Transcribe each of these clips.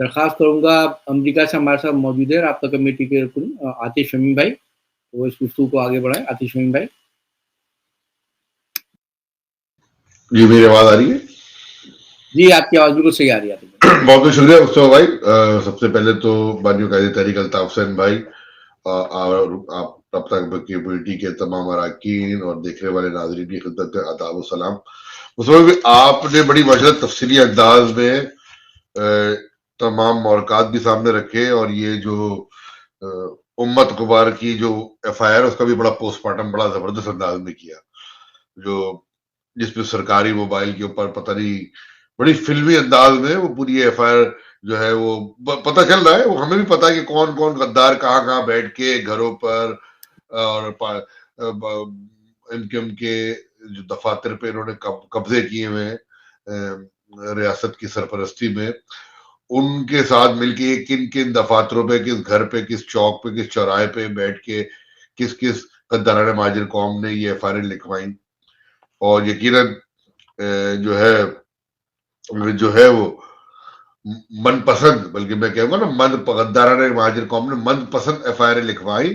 درخواست کروں گا امریکہ سے ہمارے ساتھ موجود ہے رابطہ کمیٹی کے رکن عاطف شمیم بھائی، وہ اس گفتگو کو آگے بڑھائیں. عاطف شمیم بھائی. جی میری آواز آ رہی ہے؟ جی آپ کی آواز بالکل صحیح آ رہی ہے. بہت بہت شکریہ مصطفیٰ بھائی. سب سے پہلے تو بانی قائد تحریک الطاف حسین بھائی اور آپ رابطہ کمیٹی کے تمام اراکین اور دیکھنے والے ناظرین کی خدمت میں آداب و سلام. مصطفیٰ بھائی آپ نے بڑی ماشاءاللہ تفصیلی انداز میں تمام موضوعات بھی سامنے رکھے، اور یہ جو امت غبار کی جو ایف آئی آر اس کا بھی بڑا پوسٹ مارٹم بڑا زبردست انداز میں کیا، جو جس پہ سرکاری موبائل کے اوپر پتہ نہیں بڑی فلمی انداز میں وہ پوری ایف آئی آر جو ہے وہ پتہ چل رہا ہے. وہ ہمیں بھی پتہ ہے کہ کون کون غدار کہاں کہاں بیٹھ کے گھروں پر اور ان کے جو دفاتر پہ انہوں نے قبضے کیے ہوئے ہیں ریاست کی سرپرستی میں، ان کے ساتھ مل کے کن کن دفاتروں پہ، کس گھر پہ، کس چوک پہ، کس چوراہے پہ بیٹھ کے کس کس غداران مہاجر قوم نے یہ ایف آئی آر لکھوائیں. اور یقیناً جو ہے وہ من پسند، بلکہ میں کہوں گا نا غداران مہاجر قوم نے من پسند ایف آئی آر لکھوائی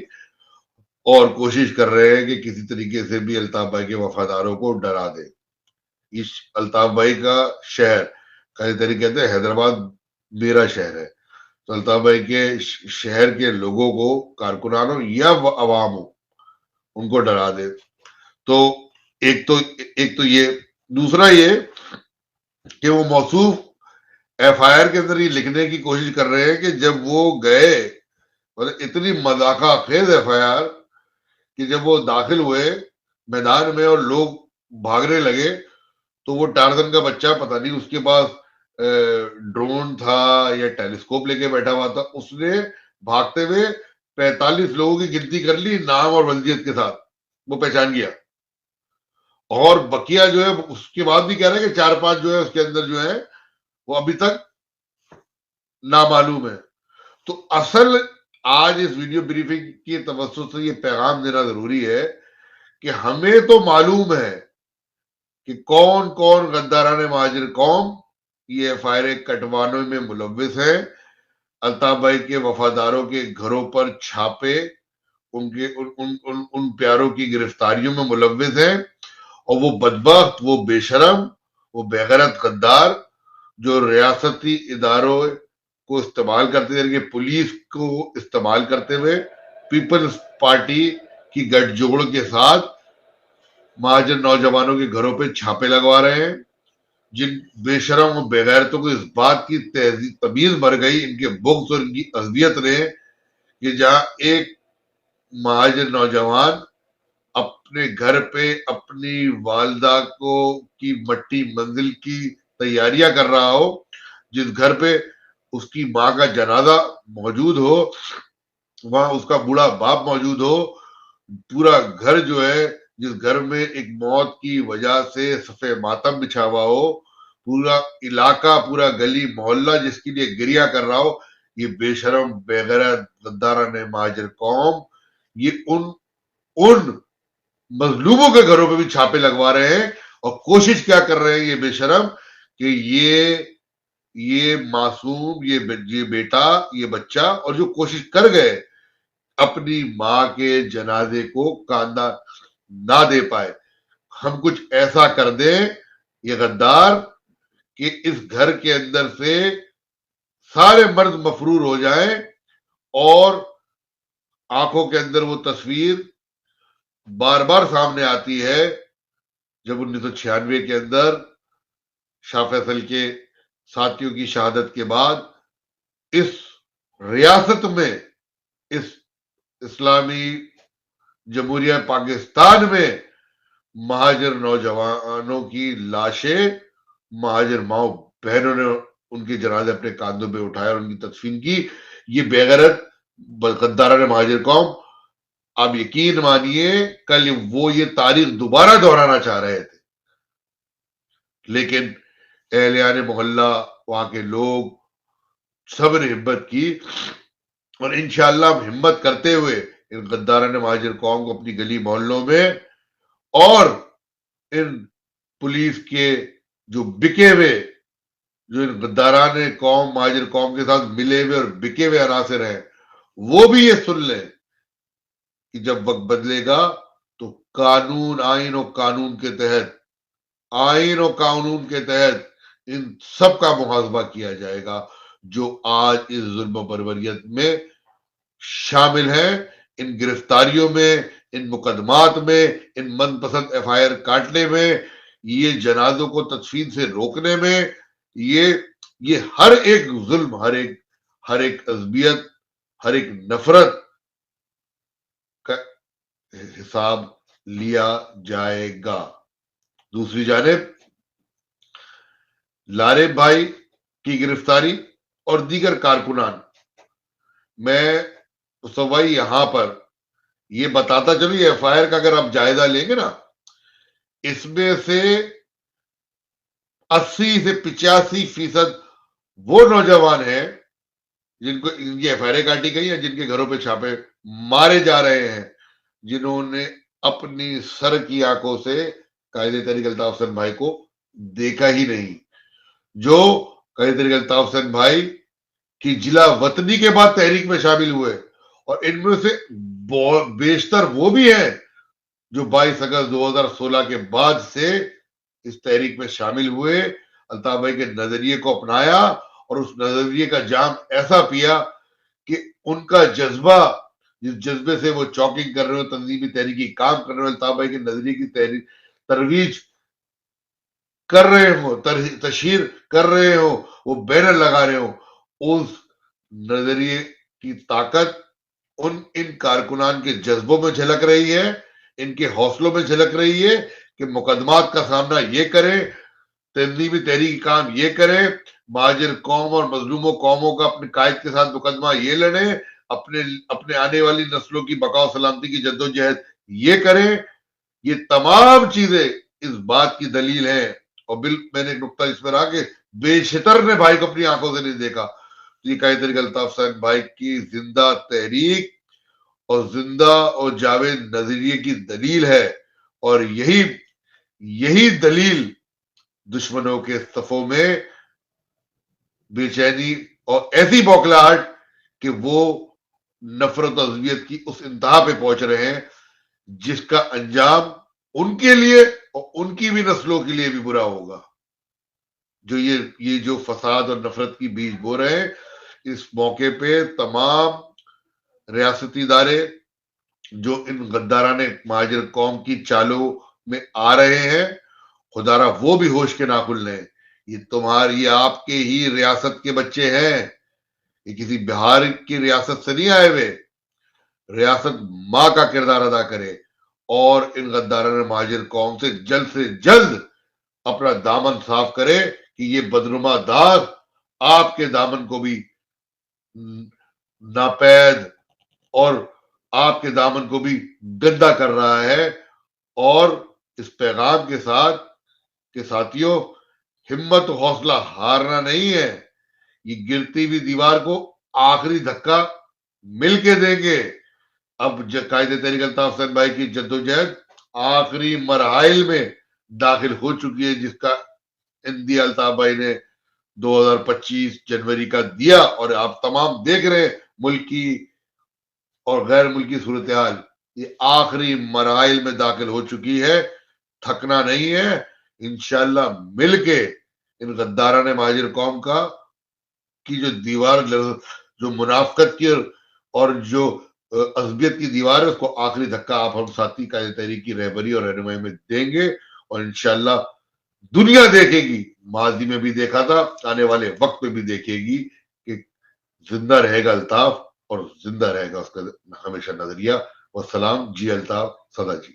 اور کوشش کر رہے ہیں کہ کسی طریقے سے بھی الطاف بھائی کے وفاداروں کو ڈرا دے. اس الطاف بھائی کا شہر قائد تحریک کہتے ہیں حیدرآباد میرا شہر ہے، تو الطاف بھائی کے شہر کے لوگوں کو، کارکنانوں یا عوام ہو، ان کو ڈرا دے. تو ایک تو یہ، دوسرا یہ کہ وہ موصوف ایف آئی آر کے اندر یہ لکھنے کی کوشش کر رہے ہیں کہ جب وہ گئے، مطلب اتنی مذاقہ خیز ایف آئی آر کہ جب وہ داخل ہوئے میدان میں اور لوگ بھاگنے لگے تو وہ ٹارزن کا بچہ، پتہ نہیں اس کے پاس ڈرون تھا یا ٹیلیسکوپ لے کے بیٹھا ہوا تھا، اس نے بھاگتے ہوئے 45 لوگوں کی گنتی کر لی نام اور ولدیت کے ساتھ، وہ پہچان گیا. اور بقیہ جو ہے اس کے بعد بھی کہہ رہے ہیں کہ 4-5 جو ہے اس کے اندر جو ہے وہ ابھی تک نامعلوم ہے. تو اصل آج اس ویڈیو بریفنگ کی توسط سے یہ پیغام دینا ضروری ہے کہ ہمیں تو معلوم ہے کہ کون کون غداران مہاجر قوم یہ ایف آئی آر کٹوانے میں ملوث ہیں. الطاف بھائی کے وفاداروں کے گھروں پر چھاپے، ان پیاروں کی گرفتاریوں میں ملوث ہیں، اور وہ بدبخت، وہ بے شرم، وہ بے غیرت غدار جو ریاستی اداروں کو استعمال کرتے ہوئے، پولیس کو استعمال کرتے ہوئے پیپلز پارٹی کی گٹھ جوڑ کے ساتھ مہاجر نوجوانوں کے گھروں پہ چھاپے لگوا رہے ہیں. جن بے شرم و بے غیرتوں کو اس بات کی تمیز مر گئی، ان کے بغض اور ان کی عصبیت نے، کہ جہاں ایک مہاجر نوجوان اپنے گھر پہ اپنی والدہ کی مٹی منزل کی تیاریاں کر رہا ہو، جس گھر پہ اس کی ماں کا جنازہ موجود ہو، وہاں اس کا بوڑھا باپ موجود ہو، پورا گھر جو ہے جس گھر میں ایک موت کی وجہ سے صفحہ ماتم بچھا ہوا ہو، پورا علاقہ، پورا گلی محلہ جس کے لیے گریہ کر رہا ہو، یہ بے شرم بے غیرت غداران مہاجر قوم یہ ان مظلوموں کے گھروں پہ بھی چھاپے لگوا رہے ہیں. اور کوشش کیا کر رہے ہیں یہ بے شرم کہ یہ معصوم، یہ بیٹا، یہ بچہ، اور جو کوشش کر گئے اپنی ماں کے جنازے کو کاندھا نہ دے پائے، ہم کچھ ایسا کر دیں یہ غدار کہ اس گھر کے اندر سے سارے مرد مفرور ہو جائیں، اور آنکھوں کے اندر وہ تصویر بار بار سامنے آتی ہے جب 1996 کے اندر شاہ فیصل کے ساتھیوں کی شہادت کے بعد اس ریاست میں، اس اسلامی جمہوریہ پاکستان میں مہاجر نوجوانوں کی لاشیں مہاجر ماؤں بہنوں نے ان کے جنازے اپنے کاندھوں پہ اٹھائے اور ان کی تدفین کی. یہ بے غیرت غداران مہاجر قوم، آپ یقین مانیے کل وہ یہ تاریخ دوبارہ دہرانا چاہ رہے تھے، لیکن اہلیان محلہ، وہاں کے لوگ سب نے ہمت کی، اور انشاءاللہ ہم ہمت کرتے ہوئے ان غداران مہاجر قوم کو اپنی گلی محلوں میں اور ان پولیس کے جو بکے ہوئے جو ان غداران قوم مہاجر قوم کے ساتھ ملے ہوئے اور بکے ہوئے عناصر ہیں وہ بھی یہ سن لیں کہ جب وقت بدلے گا تو قانون آئین و قانون کے تحت ان سب کا محاسبہ کیا جائے گا جو آج اس ظلم و بربریت میں شامل ہیں، ان گرفتاریوں میں، ان مقدمات میں، ان من پسند ایف آئی آر کاٹنے میں، یہ جنازوں کو تدفین سے روکنے میں، یہ ہر ایک ظلم، ہر ایک عصبیت، ہر ایک نفرت کا حساب لیا جائے گا۔ دوسری جانب لارے بھائی کی گرفتاری اور دیگر کارکنان، میں مصطفی یہاں پر یہ بتاتا چلوں، یہ ایف آئی آر کا اگر آپ جائزہ لیں گے نا، اس میں سے 80 سے 85% وہ نوجوان ہیں جن کو ان کی ایف آئی آر کاٹی گئی ہیں، جن کے گھروں پہ چھاپے مارے جا رہے ہیں، جنہوں نے اپنی سر کی آنکھوں سے قائد تحریک الطاف حسین بھائی کو دیکھا ہی نہیں، جو قائد تحریک الطاف حسین بھائی کی جلا وطنی کے بعد تحریک میں شامل ہوئے، اور ان میں سے بیشتر وہ بھی ہیں جو 22 اگست 2016 کے بعد سے اس تحریک میں شامل ہوئے، الطاف بھائی کے نظریے کو اپنایا اور اس نظریے کا جام ایسا پیا کہ ان کا جذبہ، جس جذبے سے وہ چاکنگ کر رہے ہو، تنظیمی تحریکی کام کر رہے ہو، الطاف بھائی کے نظریے کی ترویج کر رہے ہو، تشہیر کر رہے ہو، وہ بینر لگا رہے ہو، اس نظریے کی طاقت ان کارکنان کے جذبوں میں جھلک رہی ہے، ان کے حوصلوں میں جھلک رہی ہے کہ مقدمات کا سامنا یہ کریں، تنظیمی تحریکی کام یہ کریں، مہاجر قوم اور مظلوموں قوموں کا اپنے قائد کے ساتھ مقدمہ یہ لڑیں، اپنے آنے والی نسلوں کی بقا و سلامتی کی جدوجہد یہ کریں۔ یہ تمام چیزیں اس بات کی دلیل ہیں، اور میں نے ایک نقطہ اس میں رہا کہ بے شتر نے بھائی کو اپنی آنکھوں سے نہیں دیکھا، یہ قائد تحریک الطاف حسین بھائی کی زندہ تحریک اور زندہ اور جاوید نظریے کی دلیل ہے، اور یہی دلیل دشمنوں کے صفوں میں بے چینی اور ایسی بوکھلاہٹ کہ وہ نفرت و عصبیت کی اس انتہا پہ پہنچ رہے ہیں جس کا انجام ان کے لیے اور ان کی بھی نسلوں کے لیے بھی برا ہوگا، جو یہ جو فساد اور نفرت کی بیج بو رہے ہیں۔ اس موقع پہ تمام ریاستی ادارے جو ان غداران مہاجر قوم کی چالوں میں آ رہے ہیں، خدا را وہ بھی ہوش کے ناخن لیں، یہ آپ کے ہی ریاست کے بچے ہیں، یہ کسی بہار کی ریاست سے نہیں آئے ہوئے، ریاست ماں کا کردار ادا کرے اور ان غداران مہاجر قوم سے جلد اپنا دامن صاف کرے کہ یہ بدنما داغ آپ کے دامن کو بھی ناپید اور آپ کے دامن کو بھی گندا کر رہا ہے۔ اور اس پیغام کے ساتھ کہ ساتھیوں، ہمت و حوصلہ ہارنا نہیں ہے، یہ گرتی ہوئی دیوار کو آخری دھکا مل کے دیں گے۔ اب قائد تحریک الطاف حسین بھائی کی جدوجہد آخری مراحل میں داخل ہو چکی ہے، جس کا اندیا الطاف بھائی نے 2025 جنوری کا دیا، اور آپ تمام دیکھ رہے ہیں ملکی اور غیر ملکی صورتحال، یہ آخری مراحل میں داخل ہو چکی ہے، تھکنا نہیں ہے، انشاءاللہ مل کے ان غداران مہاجر قوم کی جو دیوار، جو منافقت کی اور جو عصبیت کی دیوار ہے، اس کو آخری دھکا آپ ہم ساتھی قائد تحریک کی رہبری اور رہنمائی میں دیں گے، اور انشاءاللہ دنیا دیکھے گی، ماضی میں بھی دیکھا تھا، آنے والے وقت میں بھی دیکھے گی کہ زندہ رہے گا الطاف اور زندہ رہے گا اس کا ہمیشہ نظریہ۔ والسلام، جی الطاف، سدا جی۔